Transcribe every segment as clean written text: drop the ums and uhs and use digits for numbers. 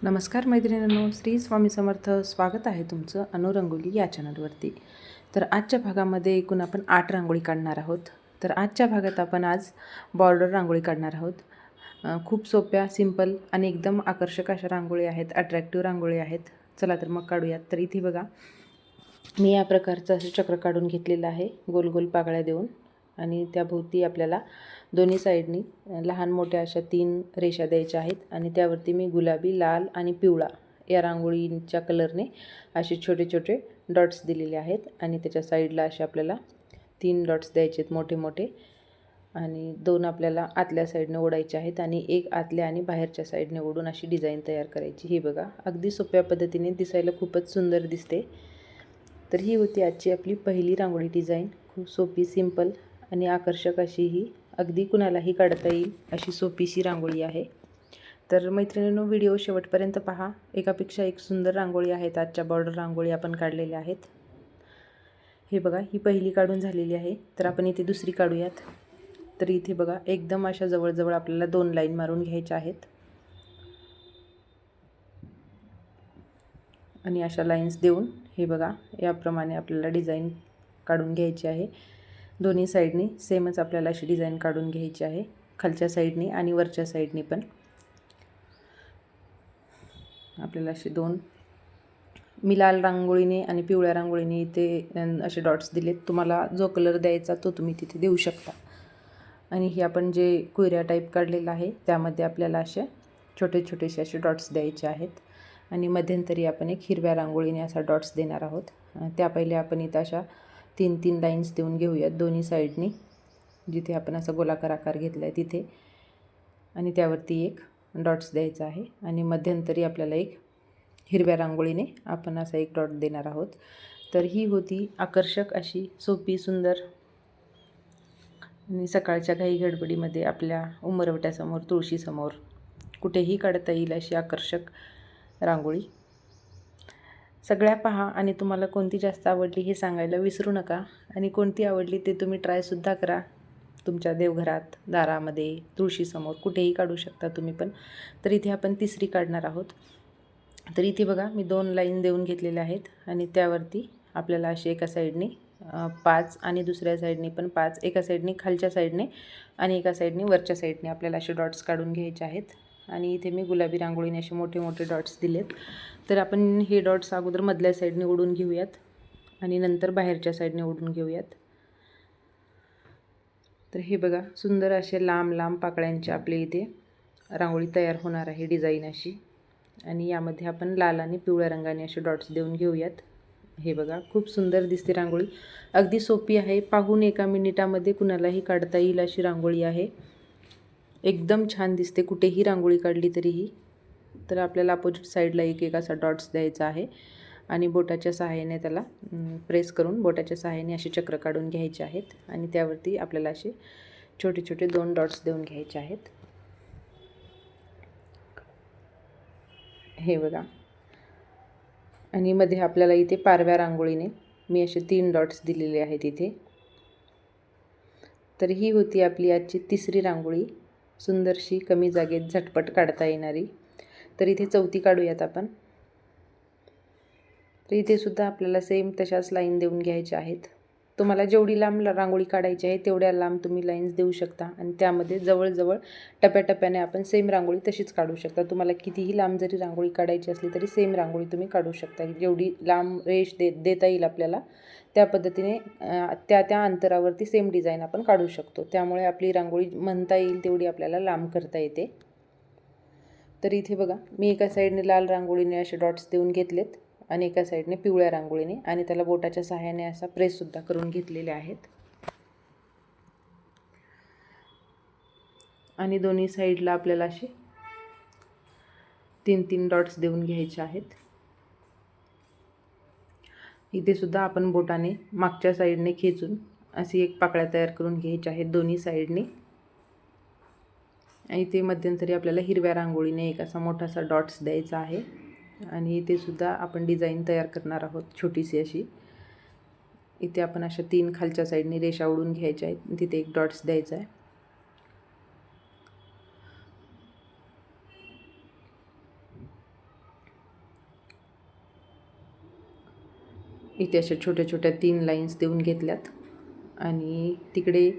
नमस्कार मैत्रिणींनो, श्री स्वामी समर्थ. स्वागत आहे तुमचं अनुरंगोली या चॅनलवरती. तर आजच्या भागामध्ये एकूण आपण 8 रांगोळी काढणार आहोत. तर आजच्या भागात आपण आज बॉर्डर रांगोळी काढणार आहोत. खूप सोप्या, सिंपल आणि एकदम आकर्षक अशा रांगोळी आहेत, अट्रॅक्टिव्ह रांगोळी आहेत. चला तर मग काढूयात. तर इथे बघा, मी या प्रकारचं असं चक्र काढून घेतलेलं आहे, गोल गोल पाकळ्या देऊन. आणि त्याभोवती आपल्याला दोन्ही साईडनी लहान मोठ्या अशा 3 रेषा द्यायच्या आहेत. आणि त्यावरती मी गुलाबी, लाल आणि पिवळा या रांगोळीच्या कलरने असे छोटे छोटे डॉट्स दिलेले आहेत. आणि त्याच्या साईडला असे आपल्याला 3 डॉट्स द्यायचे आहेत मोठे मोठे. आणि 2 आपल्याला आतल्या साईडने ओढायचे आहेत आणि 1 आतल्या आणि बाहेरच्या साईडने ओढून अशी डिझाईन तयार करायची. ही बघा, अगदी सोप्या पद्धतीने दिसायला खूपच सुंदर दिसते. तर ही होती आजची आपली पहिली रांगोळी डिझाईन. खूप सोपी, सिंपल आणि आकर्षक अशी ही, अगदी कुणालाही काढता येईल अशी सोपीशी रांगोळी आहे. तर मैत्रिणींनो, व्हिडिओ शेवटपर्यंत पहा. एकापेक्षा एक सुंदर रांगोळी आहेत. आजच्या बॉर्डर रांगोळी आपण काढलेल्या आहेत. हे बघा, ही पहिली काढून झालेली आहे. तर आपण इथे दुसरी काढूयात. तर इथे बघा, एकदम अशा जवळजवळ आपल्याला 2 लाईन मारून घ्यायच्या आहेत. आणि अशा लाईन्स देऊन हे बघा, याप्रमाणे आपल्याला डिझाईन काढून घ्यायची आहे. दोन्ही साईडनी सेमच आपल्याला अशी डिझाईन काढून घ्यायची आहे, खालच्या साईडनी आणि वरच्या साईडनी पण. आपल्याला असे 2, मी लाल रांगोळीने आणि पिवळ्या रांगोळीने इथे असे डॉट्स दिलेत. तुम्हाला जो कलर द्यायचा तो तुम्ही तिथे देऊ शकता. आणि हे आपण जे कुयऱ्या टाईप काढलेला आहे त्यामध्ये आपल्याला असे छोटे छोटेसे असे डॉट्स द्यायचे आहेत. आणि मध्यंतरी आपण एक हिरव्या रांगोळीने असा डॉट्स देणार आहोत. त्या पहिले आपण इथं अशा 3 लाईन्स देऊन घेऊयात दोन्ही साईडनी, जिथे आपण असा गोलाकार आकार घेतला आहे तिथे. आणि त्यावरती एक डॉट्स द्यायचा आहे. आणि मध्यंतरी आपल्याला एक हिरव्या रांगोळीने आपण असा एक डॉट देणार आहोत. तर ही होती आकर्षक अशी सोपी, सुंदर आणि सकाळच्या घाई गडबडीमध्ये आपल्या उंबरवट्यासमोर, तुळशीसमोर कुठेही काढता येईल अशी आकर्षक रांगोळी. सगळ्या पहा आणि तुम्हाला कोणती जास्त आवडली हे सांगायला विसरू नका. आणि कोणती आवडली ते तुम्ही ट्रायसुद्धा करा. तुमच्या देवघरात, दारामध्ये, तुळशीसमोर कुठेही काढू शकता तुम्ही पण. तर इथे आपण तिसरी काढणार आहोत. तर इथे बघा, मी 2 लाईन देऊन घेतलेल्या आहेत. आणि त्यावरती आपल्याला अशी एका साईडने 5 आणि दुसऱ्या साईडने पण 5, एका साईडने खालच्या साईडने आणि एका साईडने वरच्या साईडने आपल्याला असे डॉट्स काढून घ्यायचे आहेत. आणि इथे मी गुलाबी रांगोळीने असे मोठे मोठे डॉट्स दिलेत. तर आपण हे डॉट्स अगोदर मधल्या साईडने ओढून घेऊयात आणि नंतर बाहेरच्या साईडने ओढून घेऊयात. तर हे बघा, सुंदर असे लांब लांब पाकळ्यांची आपल्या इथे रांगोळी तयार होणार आहे, डिझाईन अशी. आणि यामध्ये आपण लाल आणि पिवळ्या रंगाने असे डॉट्स देऊन घेऊयात. हे बघा, खूप सुंदर दिसते रांगोळी. अगदी सोपी आहे, पाहून एका मिनिटामध्ये कुणालाही काढता येईल अशी रांगोळी आहे. एकदम छान दिसते कुठेही रांगोळी काढली तरीही. तर आपल्याला अपोजिट साईडला एक एक असा डॉट्स द्यायचा आहे. आणि बोटाच्या सहाय्याने त्याला प्रेस करून बोटाच्या सहाय्याने असे चक्र काढून घ्यायचे आहेत. आणि त्यावरती आपल्याला असे छोटे छोटे 2 डॉट्स देऊन घ्यायचे आहेत. हे बघा, आणि मध्ये आपल्याला इथे पारव्या रांगोळीने मी असे 3 डॉट्स दिलेले आहेत इथे. तर ही होती आपली आजची तिसरी रांगोळी, सुंदरशी, कमी जागेत झटपट काढता येणारी. तर इथे चौथी काढूयात आपण. तर इथे सुद्धा आपल्याला सेम तशाच लाईन देऊन घ्यायच्या आहेत. तुम्हाला जेवढी लांब रांगोळी काढायची आहे तेवढ्या लांब तुम्ही लाईन्स देऊ शकता. आणि त्यामध्ये जवळजवळ टप्प्याटप्प्याने आपण सेम रांगोळी तशीच काढू शकता. तुम्हाला कितीही लांब जरी रांगोळी काढायची असली तरी सेम रांगोळी तुम्ही काढू शकता. जेवढी लांब रेष देता येईल आपल्याला त्या पद्धतीने त्या त्या अंतरावरती सेम डिझाईन आपण काढू शकतो. त्यामुळे आपली रांगोळी म्हणता येईल तेवढी आपल्याला लांब करता येते. तर इथे बघा, मी एका साईडने लाल रांगोळीने असे डॉट्स देऊन घेतलेत आणि एका साईडने पिवळ्या रांगोळीने, आणि त्याला बोटाच्या सहाय्याने असा प्रेससुद्धा करून घेतलेले आहेत. आणि दोन्ही साईडला आपल्याला असे 3 डॉट्स देऊन घ्यायचे आहेत. इथे सुद्धा आपण बोटाने मागच्या साईडने खेचून अशी एक पाकळ्या तयार करून घ्यायच्या आहेत दोन्ही साईडने. आणि इथे मध्यंतरी आपल्याला हिरव्या रांगोळीने एक असा मोठासा डॉट्स द्यायचा आहे. आणि इथे सुद्धा आपण डिझाईन तयार करणार आहोत छोटीशी अशी. इथे आपण अशा 3 खालच्या साईडने रेषा ओढून घ्यायच्या आहेत, तिथे एक डॉट्स द्यायचा आहे. इथे अशा छोट्या छोट्या 3 लाईन्स देऊन घेतल्यात आणि तिकडे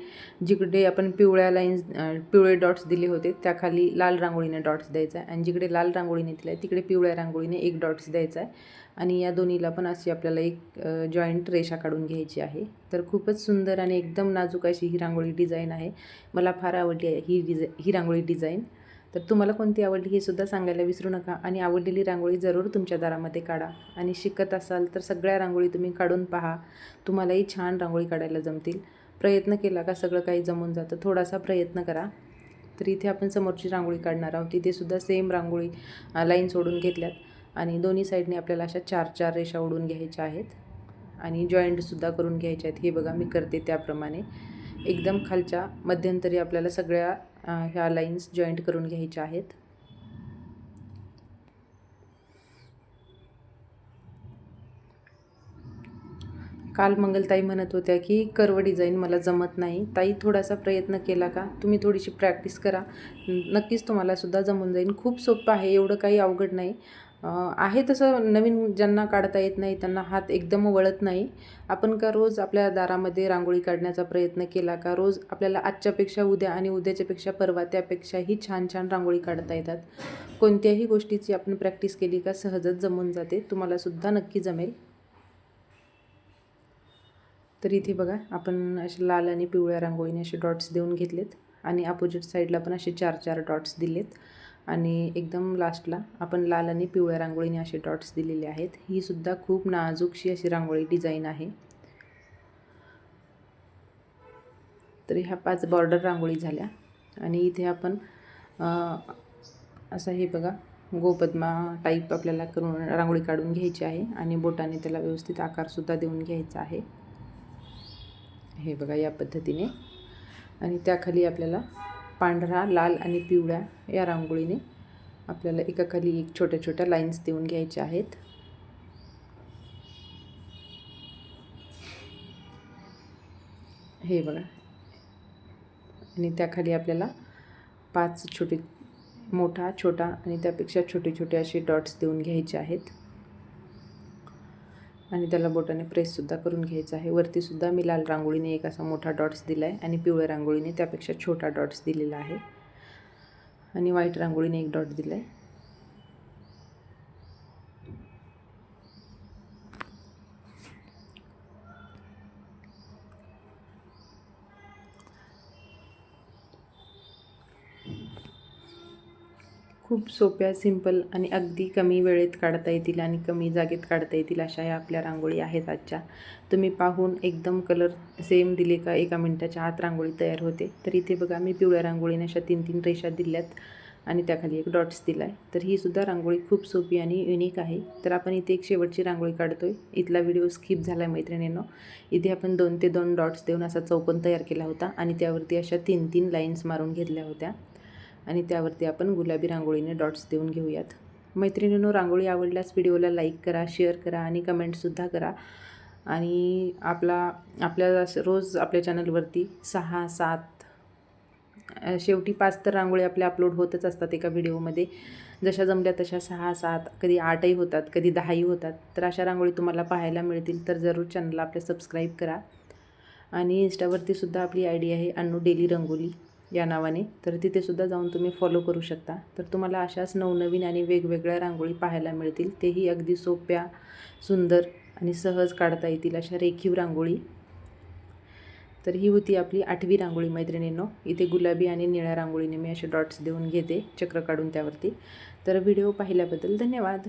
जिकडे आपण पिवळे डॉट्स दिले होते त्याखाली लाल रांगोळीने डॉट्स द्यायचा आहे आणि जिकडे लाल रांगोळीने दिला आहे तिकडे पिवळ्या रांगोळीने एक डॉट्स द्यायचा आहे आणि या दोन्हीला पण अशी आपल्याला एक जॉईंट रेषा काढून घ्यायची आहे। तर खूपच सुंदर आणि एकदम नाजूक अशी ही रांगोळी डिझाईन आहे। मला फार आवडली आहे ही रांगोळी डिझाईन। तर तुम्हाला कोणती आवडली हे सुद्धा सांगायला विसरू नका आणि आवडलेली रांगोळी जरूर तुमच्या दारामध्ये काढा आणि शिकत असाल तर सगळ्या रांगोळी तुम्ही काढून पहा, तुम्हालाही छान रांगोळी काढायला जमतील। प्रयत्न केला का सगळं काही जमून जातं, थोडासा प्रयत्न करा। तर इथे आपण समोरची रांगोळी काढणार आहोत, तिथे सुद्धा सेम रांगोळी लाईन सोडून घेतल्यात आणि दोन्ही साईडने आपल्याला अशा 4-4 रेषा ओढून घ्यायच्या आहेत आणि जॉईंटसुद्धा करून घ्यायचे आहेत। हे बघा मी करते त्याप्रमाणे एकदम खालच्या मध्यंतरी आपल्याला सगळ्या ह्या लाईन्स जॉईंट करून घ्यायच्या आहेत। काल मंगलताई म्हणत होत्या की कर्व डिझाईन मला जमत नाही। ताई थोडासा प्रयत्न केला का, तुम्ही थोडीशी प्रॅक्टिस करा, नक्कीच तुम्हाला सुद्धा जमून जाईल। खूप सोपं आहे, एवढं काही अवघड नाही आहे। तसं नवीन ज्यांना काढता येत नाही त्यांना हात एकदम वळत नाही। आपण का रोज आपल्या दारामध्ये रांगोळी काढण्याचा प्रयत्न केला का रोज आपल्याला आजच्यापेक्षा उद्या आणि उद्याच्यापेक्षा परवा त्यापेक्षाही छान छान रांगोळी काढता येतात। कोणत्याही गोष्टीची आपण प्रॅक्टिस केली का सहजच जमून जाते, तुम्हाला सुद्धा नक्की जमेल। तर इथे बघा आपण असे लाल आणि पिवळ्या रांगोळीने असे डॉट्स देऊन घेतलेत आणि अपोजिट साईडला पण असे 4-4 डॉट्स दिलेत आणि एकदम लास्टला आपण लाल आणि पिवळ्या रांगोळीने असे डॉट्स दिलेले आहेत। ही सुद्धा खूप नाजूकशी अशी रांगोळी डिझाईन आहे। तर ह्या 5 बॉर्डर रांगोळी झाल्या आणि इथे आपण असं हे बघा गोपद्मा टाईप आपल्याला करून रांगोळी काढून घ्यायची आहे आणि बोटाने त्याला व्यवस्थित आकारसुद्धा देऊन घ्यायचा आहे। हे बघा या पद्धतीने आणि त्याखाली आपल्याला पांढरा, लाल आणि पिवळ्या या रांगोळीने आपल्याला एकाखाली एक छोट्या छोट्या लाईन्स देऊन घ्यायच्या आहेत। हे बघा आणि त्याखाली आपल्याला 5 छोटे मोठा, छोटा आणि त्यापेक्षा छोटे छोटे असे डॉट्स देऊन घ्यायचे आहेत आणि त्याला बोटाने प्रेससुद्धा करून घ्यायचं आहे। वरतीसुद्धा मी लाल रांगोळीने एक असा मोठा डॉट्स दिला आहे आणि पिवळ्या रांगोळीने त्यापेक्षा छोटा डॉट्स दिलेला आहे आणि व्हाईट रांगोळीने एक डॉट दिला आहे। खूप सोप्या, सिंपल आणि अगदी कमी वेळेत काढता येतील आणि कमी जागेत काढता येतील अशा या आपल्या रांगोळी आहेत आजच्या। तुम्ही पाहून एकदम कलर सेम दिले का 1 मिनिटाच्या आत रांगोळी तयार होते। तर इथे बघा मी पिवळ्या रांगोळीने अशा 3-3 रेषा दिल्यात आणि त्याखाली एक डॉट्स दिला आहे। तर ही सुद्धा रांगोळी खूप सोपी आणि युनिक आहे। तर आपण इथे एक शेवटची रांगोळी काढतोय। इथला व्हिडिओ स्किप झाला आहे मैत्रिणींनो। इथे आपण 2 ते 2 डॉट्स देऊन असा चौकोन तयार केला होता आणि त्यावरती अशा 3-3 लाईन्स मारून घेतल्या होत्या आणि त्यावरती आपण गुलाबी रांगोळीने डॉट्स देऊन घेऊयात। मैत्रिणींनो रांगोळी आवडल्यास व्हिडिओला लाईक करा, शेअर करा आणि कमेंटसुद्धा करा आणि आपल्या रोज आपल्या चॅनलवरती 6-7 शेवटी 5 तर रांगोळी आपल्या अपलोड होतच असतात एका व्हिडिओमध्ये। जशा जमल्या तशा 6-7 कधी 8ही होतात, कधी 10ही होतात। तर अशा रांगोळी तुम्हाला पाहायला मिळतील तर जरूर चॅनलला आपल्या सबस्क्राईब करा आणि इंस्टावरती सुद्धा आपली आयडी आहे अन्नू डेली रंगोली या नावाने, तर तिथे सुद्धा जाऊन तुम्ही फॉलो करू शकता। तर तुम्हाला अशाच नवनवीन आणि वेगवेगळ्या रांगोळी पाहायला मिळतील, तेही अगदी सोप्या, सुंदर आणि सहज काढता येतील अशा रेखीव रांगोळी। तर ही होती आपली 8वी रांगोळी मैत्रिणींनो। इथे गुलाबी आणि निळ्या रांगोळीने मी असे डॉट्स देऊन घेते चक्र काढून त्यावरती। तर व्हिडिओ पाहिल्याबद्दल धन्यवाद।